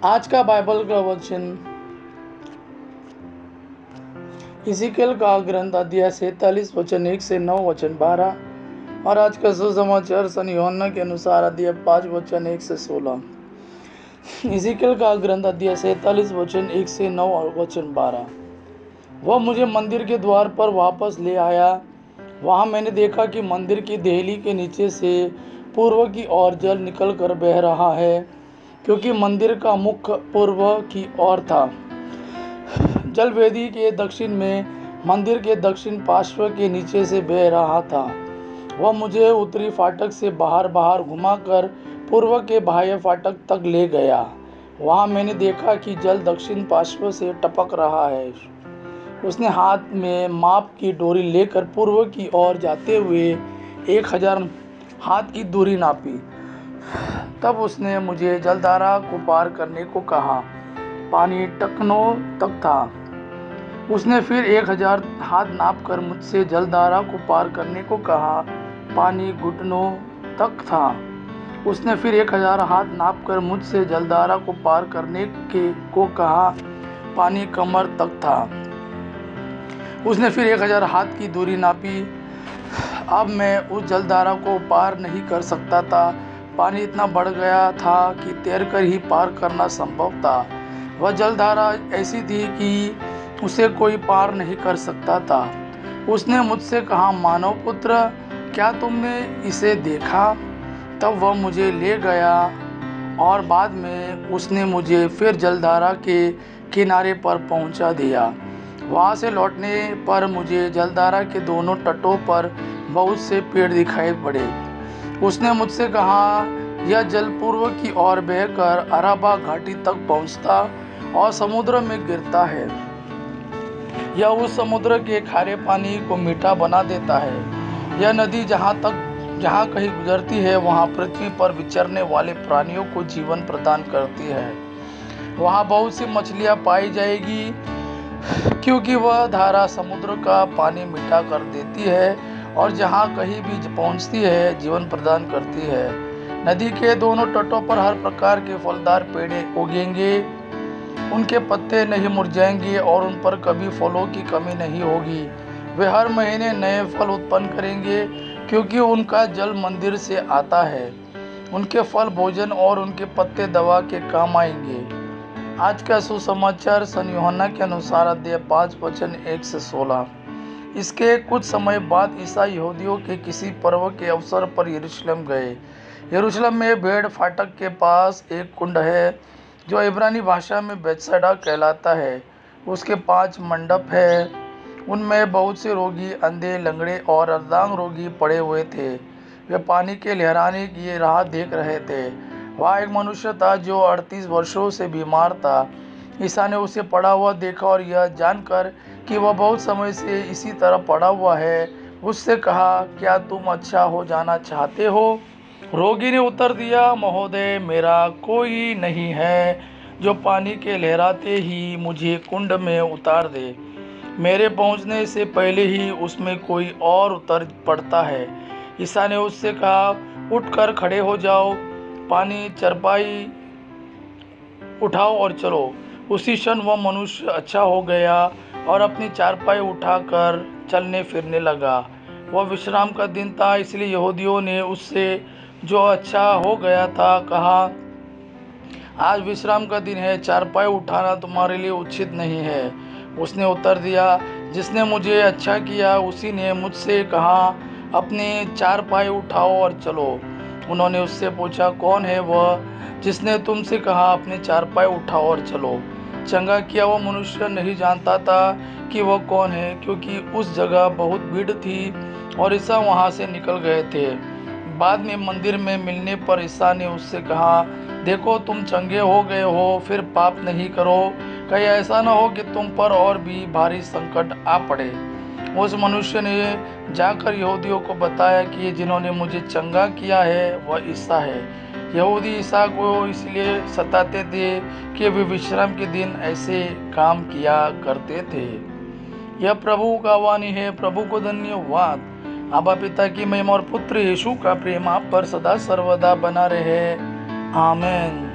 आज का बाइबल का वचन इज़ीकेल का ग्रंथ अध्याय 47 वचन 1 से 9 वचन 12 और आज का सुसमाचार सन यूहन्ना के अनुसार अध्याय 5 वचन 1 से 16। इज़ीकेल का ग्रंथ अध्याय 47 वचन 1 से 9 और वचन 12। वह मुझे मंदिर के द्वार पर वापस ले आया। वहाँ मैंने देखा कि मंदिर की देहली के नीचे से पूर्व की ओर जल निकल कर बह रहा है, क्योंकि मंदिर का मुख पूर्व की ओर था। जल वेदी के दक्षिण में मंदिर के दक्षिण पार्श्व के नीचे से बह रहा था। वह मुझे उत्तरी फाटक से बाहर घुमाकर पूर्व के बाह्य फाटक तक ले गया। वहाँ मैंने देखा कि जल दक्षिण पार्श्व से टपक रहा है। उसने हाथ में माप की डोरी लेकर पूर्व की ओर जाते हुए 1000 हाथ की दूरी नापी। तब उसने मुझे जलधारा को पार करने को कहा। पानी टखनों तक था। उसने फिर 1000 हाथ नापकर मुझसे जलधारा को पार करने को कहा। पानी घुटनों तक था। उसने फिर 1000 हाथ नापकर मुझसे जलधारा को पार करने को कहा। पानी कमर तक था। उसने फिर 1000 हाथ की दूरी नापी। अब मैं उस जलधारा को पार नहीं कर सकता था। पानी इतना बढ़ गया था कि तैरकर ही पार करना संभव था। वह जलधारा ऐसी थी कि उसे कोई पार नहीं कर सकता था। उसने मुझसे कहा, मानव पुत्र, क्या तुमने इसे देखा? तब वह मुझे ले गया और बाद में उसने मुझे फिर जलधारा के किनारे पर पहुंचा दिया। वहाँ से लौटने पर मुझे जलधारा के दोनों तटों पर बहुत से पेड़ दिखाई पड़े। उसने मुझसे कहा, यह जल पूर्व की ओर बहकर अराबा घाटी तक पहुँचता और समुद्र में गिरता है। यह उस समुद्र के खारे पानी को मीठा बना देता है। यह नदी जहाँ कहीं गुजरती है, वहाँ पृथ्वी पर विचरने वाले प्राणियों को जीवन प्रदान करती है। वहाँ बहुत सी मछलियाँ पाई जाएगी, क्योंकि वह धारा समुद्र का पानी मीठा कर देती है और जहाँ कहीं भी पहुँचती है जीवन प्रदान करती है। नदी के दोनों तटों पर हर प्रकार के फलदार पेड़ उगेंगे। उनके पत्ते नहीं मुरझाएंगे और उन पर कभी फलों की कमी नहीं होगी। वे हर महीने नए फल उत्पन्न करेंगे, क्योंकि उनका जल मंदिर से आता है। उनके फल भोजन और उनके पत्ते दवा के काम आएंगे। आज का सुसमाचार सन यूहन्ना के अनुसार अध्याय 5 वचन 1 से 16। इसके कुछ समय बाद ईसा यहूदियों के किसी पर्व के अवसर पर यरूशलेम गए। यरूशलेम में भेड़ फाटक के पास एक कुंड है, जो इब्रानी भाषा में बेतसैदा कहलाता है। उसके 5 मंडप हैं। उनमें बहुत से रोगी, अंधे, लंगड़े और अर्धांग रोगी पड़े हुए थे। वे पानी के लहराने की राह देख रहे थे। वहाँ एक मनुष्य था जो 38 वर्षों से बीमार था। ईसा ने उसे पड़ा हुआ देखा और यह जानकर कि वह बहुत समय से इसी तरह पड़ा हुआ है, उससे कहा, क्या तुम अच्छा हो जाना चाहते हो? रोगी ने उत्तर दिया, महोदय, मेरा कोई नहीं है जो पानी के लहराते ही मुझे कुंड में उतार दे। मेरे पहुंचने से पहले ही उसमें कोई और उतर पड़ता है। ईसा ने उससे कहा, उठकर खड़े हो जाओ, पानी चरपाई उठाओ और चलो। उसी क्षण वह मनुष्य अच्छा हो गया और अपनी चारपाई उठाकर चलने फिरने लगा। वह विश्राम का दिन था, इसलिए यहूदियों ने उससे, जो अच्छा हो गया था, कहा, आज विश्राम का दिन है, चारपाई उठाना तुम्हारे लिए उचित नहीं है। उसने उत्तर दिया, जिसने मुझे अच्छा किया उसी ने मुझसे कहा, अपनी चारपाई उठाओ और चलो। उन्होंने उससे पूछा, कौन है वह जिसने तुमसे कहा, अपने चारपाई उठाओ और चलो? चंगा किया वह मनुष्य नहीं जानता था कि वह कौन है, क्योंकि उस जगह बहुत भीड़ थी और ईसा वहाँ से निकल गए थे। बाद में मंदिर में मिलने पर ईसा ने उससे कहा, देखो, तुम चंगे हो गए हो, फिर पाप नहीं करो, कहीं ऐसा न हो कि तुम पर और भी भारी संकट आ पड़े। उस मनुष्य ने जाकर यहूदियों को बताया कि जिन्होंने मुझे चंगा किया है वह ईसा है। यहूदी ईसा को इसलिए सताते थे कि वे विश्राम के दिन ऐसे काम किया करते थे। यह प्रभु का वाणी है। प्रभु को धन्यवाद। आबा पिता की महिमा और पुत्र यीशु का प्रेम आप पर सदा सर्वदा बना रहे। आमीन।